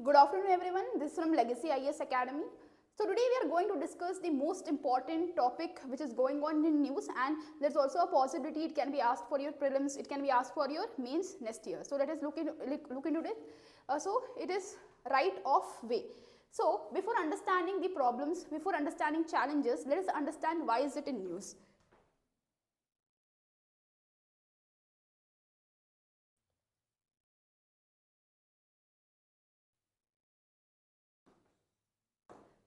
Good afternoon everyone, this is from Legacy IAS Academy. So today we are going to discuss the most important topic which is going on in news, and there is also a possibility it can be asked for your prelims, it can be asked for your mains next year. So let us look into it. So it is right of way. So before understanding the problems, before understanding challenges, let us understand why is it in news.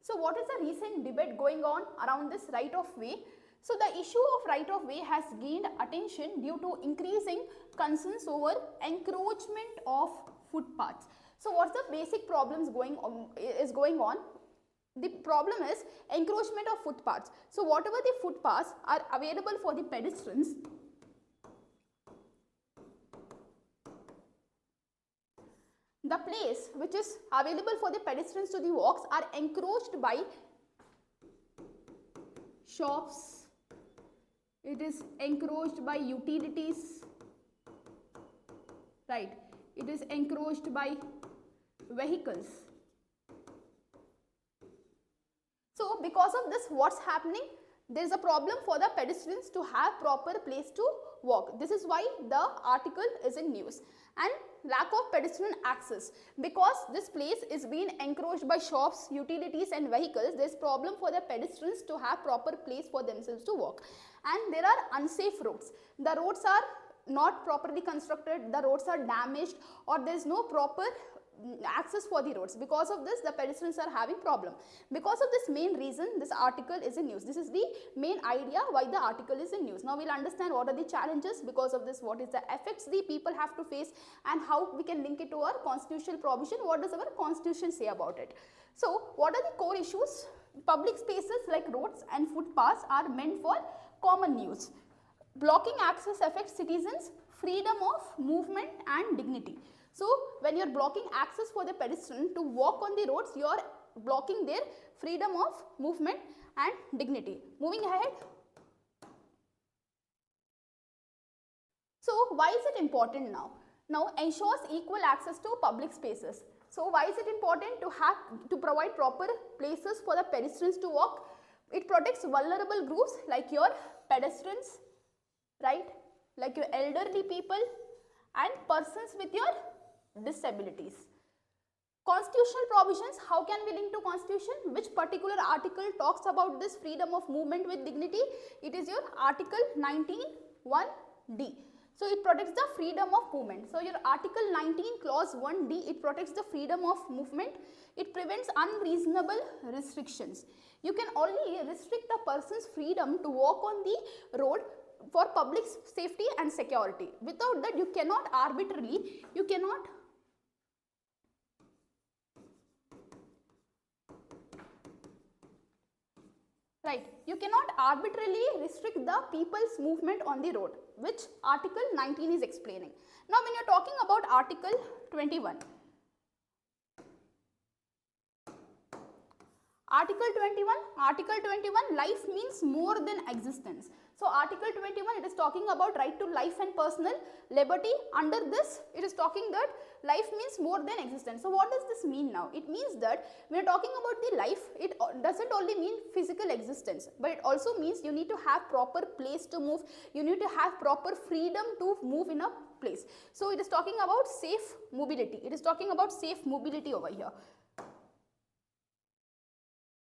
So what is the recent debate going on around this right of way? So the issue of right of way has gained attention due to increasing concerns over encroachment of footpaths. So what's the basic problems going on? The problem is encroachment of footpaths. So whatever the footpaths are available for the pedestrians, the place which is available for the pedestrians to the walks are encroached by shops, it is encroached by utilities, right, it is encroached by vehicles. So because of this, what's happening? There is a problem for the pedestrians to have proper place to walk. This is why the article is in news. And lack of pedestrian access, because this place is being encroached by shops, utilities and vehicles. There is problem for the pedestrians to have proper place for themselves to walk. And there are unsafe roads. The roads are not properly constructed, the roads are damaged, or there is no proper access for the roads. Because of this, the pedestrians are having problem. Because of this main reason, this article is in news. This is the main idea why the article is in news. Now we'll understand what are the challenges because of this, what is the effects the people have to face, and how we can link it to our constitutional provision. What does our constitution say about it? So what are the core issues? Public spaces like roads and footpaths are meant for common use. Blocking access affects citizens' freedom of movement and dignity. So when you are blocking access for the pedestrian to walk on the roads, you are blocking their freedom of movement and dignity. Moving ahead. So why is it important now? Now ensures equal access to public spaces. So why is it important to provide proper places for the pedestrians to walk? It protects vulnerable groups like your pedestrians, right, like your elderly people and persons with your disabilities. Constitutional provisions, how can we link to constitution? Which particular article talks about this freedom of movement with dignity? It is your article 19(1)(d). So it protects the freedom of movement. So your article 19 clause 1(d), it protects the freedom of movement. It prevents unreasonable restrictions. You can only restrict a person's freedom to walk on the road for public safety and security. Without that, you cannot arbitrarily, you cannot arbitrarily restrict the people's movement on the road, which article 19 is explaining. Now when you are talking about article 21, Article 21, life means more than existence. So article 21, it is talking about right to life and personal liberty. Under this, it is talking that life means more than existence. So what does this mean now? It means that when you are talking about the life, it doesn't only mean physical existence, but it also means you need to have proper place to move, you need to have proper freedom to move in a place. So it is talking about safe mobility. It is talking about safe mobility over here.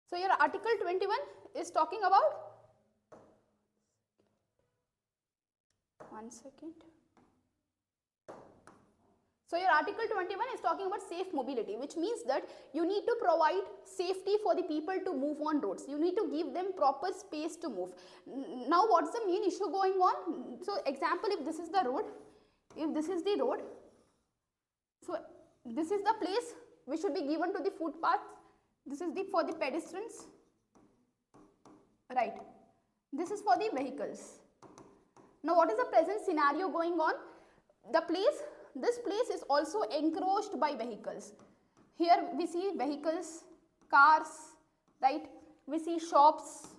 So your article 21 is talking about, one second. So your article 21 is talking about safe mobility, which means that you need to provide safety for the people to move on roads. You need to give them proper space to move. Now what's the main issue going on? So example, if this is the road, so this is the place which should be given to the footpath. This is for the pedestrians, right? This is for the vehicles. Now what is the present scenario going on? This place is also encroached by vehicles. Here we see vehicles, cars, right? We see shops,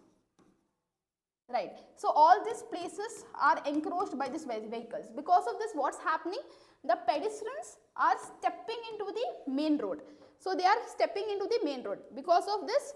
right? So all these places are encroached by these vehicles. Because of this, what's happening? The pedestrians are stepping into the main road. So they are stepping into the main road. Because of this,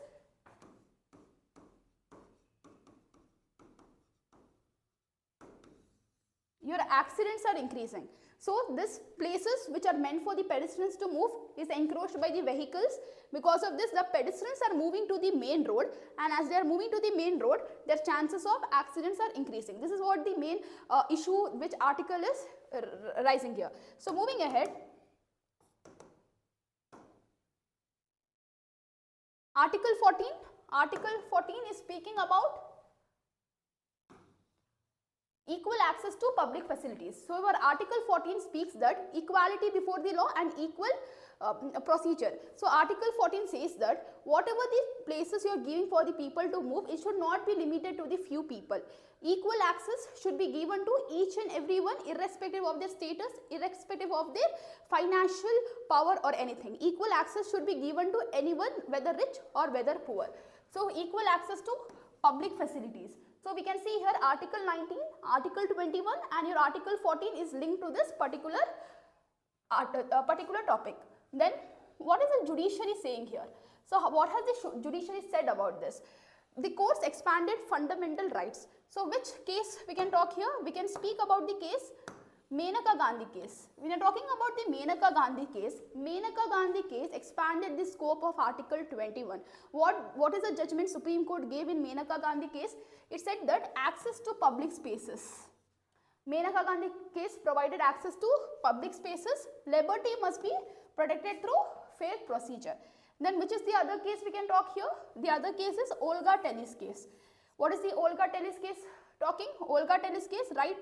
your accidents are increasing. So these places which are meant for the pedestrians to move is encroached by the vehicles. Because of this, the pedestrians are moving to the main road, and as they are moving to the main road, their chances of accidents are increasing. This is what the main issue which article is rising here. So moving ahead, Article 14. Article 14 is speaking about equal access to public facilities. So our Article 14 speaks that equality before the law and equal procedure. So Article 14 says that whatever the places you are giving for the people to move, it should not be limited to the few people. Equal access should be given to each and everyone, irrespective of their status, irrespective of their financial power or anything. Equal access should be given to anyone, whether rich or whether poor. So equal access to public facilities. So we can see here Article 19, Article 21 and your Article 14 is linked to this particular topic. Then what is the judiciary saying here? So what has the judiciary said about this? The courts expanded fundamental rights. So which case we can talk here? We can speak about the case Menaka Gandhi case. We are talking about the Menaka Gandhi case. Menaka Gandhi case expanded the scope of Article 21. What is the judgment Supreme Court gave in Menaka Gandhi case? It said that access to public spaces. Menaka Gandhi case provided access to public spaces. Liberty must be protected through fair procedure. Then which is the other case we can talk here? The other case is Olga Telly's case. What is the Olga Telly's case talking? Olga Telly's case, right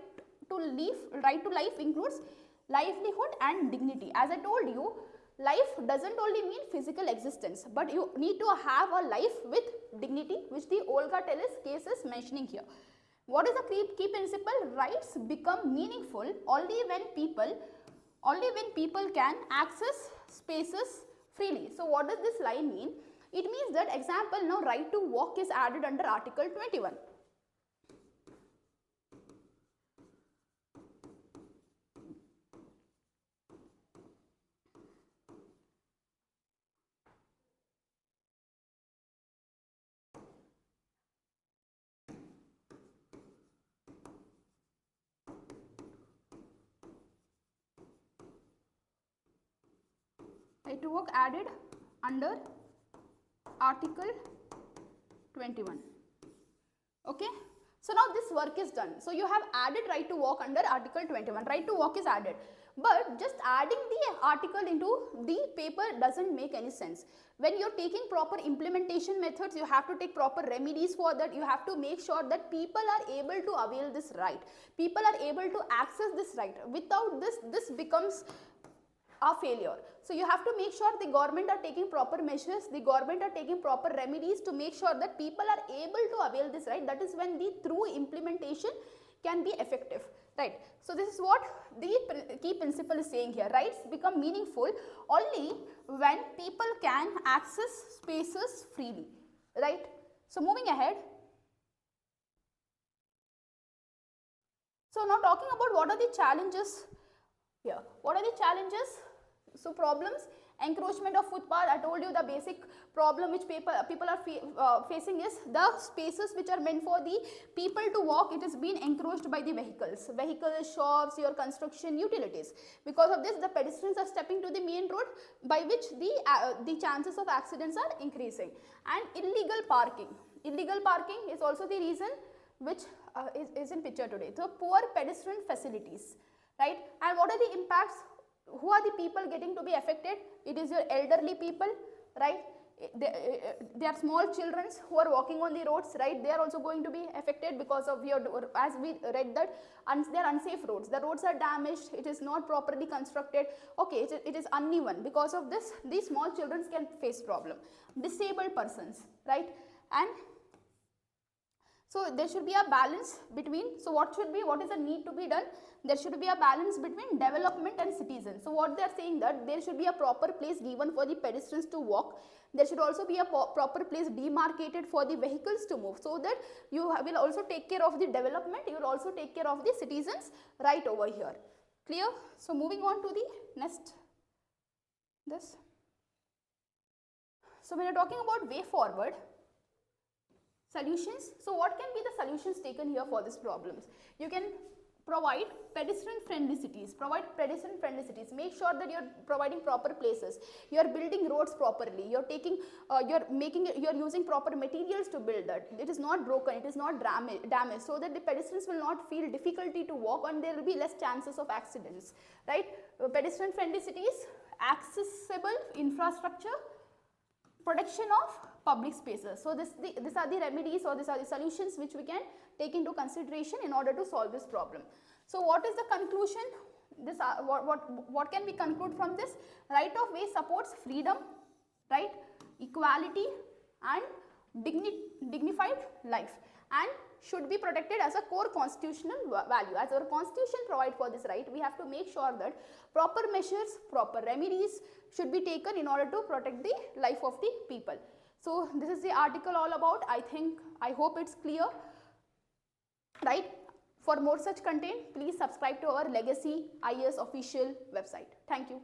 to life includes livelihood and dignity. As I told you, life doesn't only mean physical existence, but you need to have a life with dignity, which the Olga Telly's case is mentioning here. What is the key principle? Rights become meaningful only when people can access spaces freely. So what does this line mean? It means that, example, now right to walk is added under Article 21. Right to work added under Article 21. Okay. So now this work is done. So you have added right to walk under Article 21. Right to walk is added. But just adding the article into the paper doesn't make any sense. When you're taking proper implementation methods, you have to take proper remedies for that. You have to make sure that people are able to avail this right. People are able to access this right. Without this, this becomes a failure. So you have to make sure the government are taking proper measures, the government are taking proper remedies to make sure that people are able to avail this right. That is when the true implementation can be effective, right? So this is what the key principle is saying here. Rights become meaningful only when people can access spaces freely, right? So moving ahead. So now talking about what are the challenges here. What are the challenges? So problems, encroachment of footpath. I told you the basic problem which people are facing is the spaces which are meant for the people to walk, it is being encroached by the vehicles, shops, your construction, utilities. Because of this, the pedestrians are stepping to the main road, by which the chances of accidents are increasing. And illegal parking. Illegal parking is also the reason which is in picture today. So poor pedestrian facilities, right? And what are the impacts? Who are the people getting to be affected? It is your elderly people, right? They are small children who are walking on the roads, right? They are also going to be affected because of your, as we read that, they are unsafe roads. The roads are damaged. It is not properly constructed. Okay, it is uneven. Because of this, these small children can face problem. Disabled persons, right? And so there should be a balance between, so what is the need to be done? There should be a balance between development and citizens. So what they are saying that there should be a proper place given for the pedestrians to walk. There should also be a proper place demarcated for the vehicles to move, so that you will also take care of the development, you will also take care of the citizens right over here. Clear? So moving on to the next, this. So when you're talking about way forward, solutions, so what can be the solutions taken here for these problems? You can provide pedestrian friendly cities, make sure that you're providing proper places, you're building roads properly, you're taking, you're using proper materials to build that, it is not broken, it is not damaged, so that the pedestrians will not feel difficulty to walk and there will be less chances of accidents, right? Pedestrian friendly cities, accessible infrastructure, protection of public spaces. So these are the remedies or these are the solutions which we can take into consideration in order to solve this problem. So what is the conclusion? This what can we conclude from this? Right of way supports freedom, right, equality and dignified life, and should be protected as a core constitutional value. As our constitution provides for this right, we have to make sure that proper measures, proper remedies should be taken in order to protect the life of the people. So this is the article all about. I hope it's clear, right? For more such content, please subscribe to our Legacy IAS official website. Thank you.